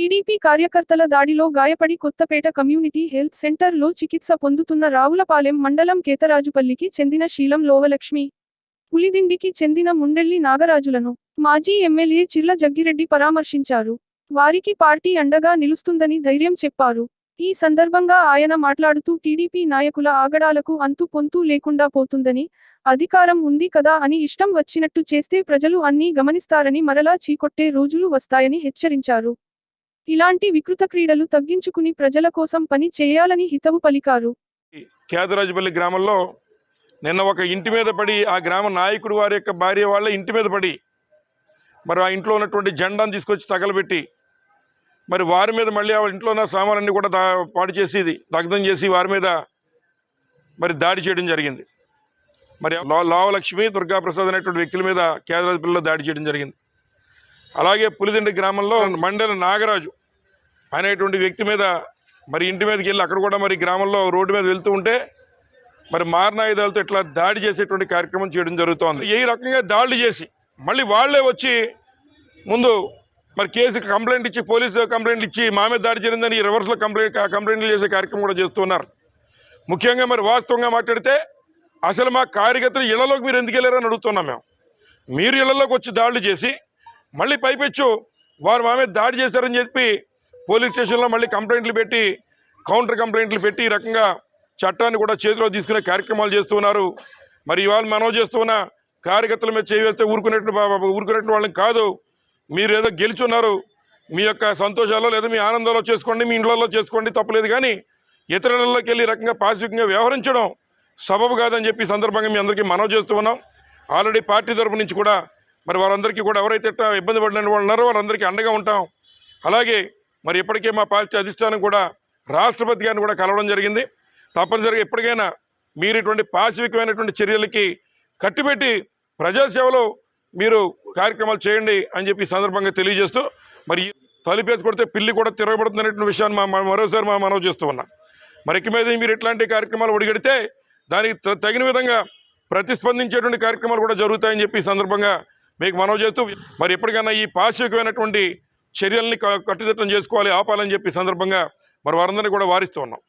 TDP కార్యకర్తల దాడిలో గాయపడి కొత్తపేట కమ్యూనిటీ హెల్త్ సెంటర్లో చికిత్స పొందుతున్న రావులపాలెం మండలం కేతరాజుపల్లికి చెందిన శీలం లోవలక్ష్మి, పులిదిండికి చెందిన ముండెల్లి నాగరాజులను మాజీ ఎమ్మెల్యే చిర్ల జగ్గిరెడ్డి పరామర్శించారు. వారికి పార్టీ అండగా నిలుస్తుందని ధైర్యం చెప్పారు. ఈ సందర్భంగా ఆయన మాట్లాడుతూ టీడీపీ నాయకుల ఆగడాలకు అంతు పొంతు లేకుండా పోతుందని, అధికారం ఉంది కదా అని ఇష్టం వచ్చినట్టు చేస్తే ప్రజలు అన్నీ గమనిస్తారని మరలా చీకొట్టే రోజులు వస్తాయని హెచ్చరించారు. ఇలాంటి వికృత క్రీడలు తగ్గించుకుని ప్రజల కోసం పని చేయాలని హితవు పలికారు. కేతరాజుపల్లి గ్రామంలో నిన్న ఒక ఇంటి మీద పడి ఆ గ్రామ నాయకుడు వారి యొక్క భార్య వాళ్ళ ఇంటి మీద పడి మరి ఆ ఇంట్లో ఉన్నటువంటి జెండాను తీసుకొచ్చి తగలబెట్టి మరి వారి మీద మళ్ళీ ఆ ఇంట్లో ఉన్న సామాన్లన్నీ కూడా పాడు చేసి దగ్ధం చేసి వారి మీద మరి దాడి చేయడం జరిగింది. మరి లోవలక్ష్మి, దుర్గాప్రసాద్ అనేటువంటి వ్యక్తుల మీద కేతరాజుపల్లిలో దాడి చేయడం జరిగింది. అలాగే పులిదిండి గ్రామంలో మండెల నాగరాజు అనేటువంటి వ్యక్తి మీద మరి ఇంటి మీదకి వెళ్ళి అక్కడ కూడా మరి గ్రామంలో రోడ్డు మీద వెళ్తూ ఉంటే మరి మారణాయుధాలతో ఇట్లా దాడి చేసేటువంటి కార్యక్రమం చేయడం జరుగుతోంది. ఈ రకంగా దాడులు చేసి మళ్ళీ వాళ్లే వచ్చి ముందు మరి కేసు కంప్లైంట్ ఇచ్చి పోలీసు కంప్లైంట్లు ఇచ్చి మా మీద దాడి జరిగిందని రివర్స్లో కంప్లైంట్లు చేసే కార్యక్రమం కూడా చేస్తున్నారు. ముఖ్యంగా మరి వాస్తవంగా మాట్లాడితే అసలు మా కార్యకర్తలు ఇళ్లలోకి మీరు ఎందుకు వెళ్ళారని అడుగుతున్నాం మేము. మీరు ఇళ్లలోకి వచ్చి దాడులు చేసి మళ్ళీ పైపెచ్చు వారు మా మీద దాడి చేశారని చెప్పి పోలీస్ స్టేషన్లో మళ్ళీ కంప్లైంట్లు పెట్టి కౌంటర్ కంప్లైంట్లు పెట్టి ఈ రకంగా చట్టాన్ని కూడా చేతిలో తీసుకునే కార్యక్రమాలు చేస్తున్నారు. మరి ఇవాళ మనం చేస్తున్న కార్యకర్తల మీద చేస్తే ఊరుకునేట్టు వాళ్ళని కాదు. మీరు ఏదో గెలుచున్నారు, మీ యొక్క సంతోషాల్లో లేదా మీ ఆనందాల్లో చేసుకోండి, మీ ఇండ్లలో చేసుకోండి, తప్పలేదు. కానీ ఇతరులలోకి వెళ్ళి రకంగా పాసిఫిక్గా వ్యవహరించడం సబబు కాదని చెప్పి సందర్భంగా మీ అందరికీ మనవి చేస్తూ ఉన్నాం. ఆల్రెడీ పార్టీ తరపు నుంచి కూడా మరి వారందరికీ కూడా ఎవరైతే ఇబ్బంది పడిన వాళ్ళు ఉన్నారో వారందరికీ అండగా ఉంటాం. అలాగే మరి ఇప్పటికే మా పార్టీ అధిష్టానం కూడా రాష్ట్రపతి గారిని కూడా కలవడం జరిగింది. తప్పనిసరిగా ఎప్పటికైనా మీరు ఇటువంటి పాశవికమైనటువంటి చర్యలకి కట్టిపెట్టి ప్రజాసేవలో మీరు కార్యక్రమాలు చేయండి అని చెప్పి సందర్భంగా తెలియజేస్తూ మరి తలుపేసి కొడితే పిల్లి కూడా తిరగబడుతుంది అనేటువంటి విషయాన్ని మరోసారి మనవి చేస్తూ ఉన్నాం. మరి ఇక మీద మీరు ఇట్లాంటి కార్యక్రమాలు ఒడిగడితే దానికి తగిన విధంగా ప్రతిస్పందించేటువంటి కార్యక్రమాలు కూడా జరుగుతాయని చెప్పి సందర్భంగా మీకు మనవి చేస్తూ మరి ఎప్పటికైనా ఈ పాశవికమైనటువంటి చర్యల్ని కట్టుదిట్టం చేసుకోవాలి, ఆపాలని చెప్పి సందర్భంగా మరి వారందరినీ కూడా వారిస్తూ ఉన్నాం.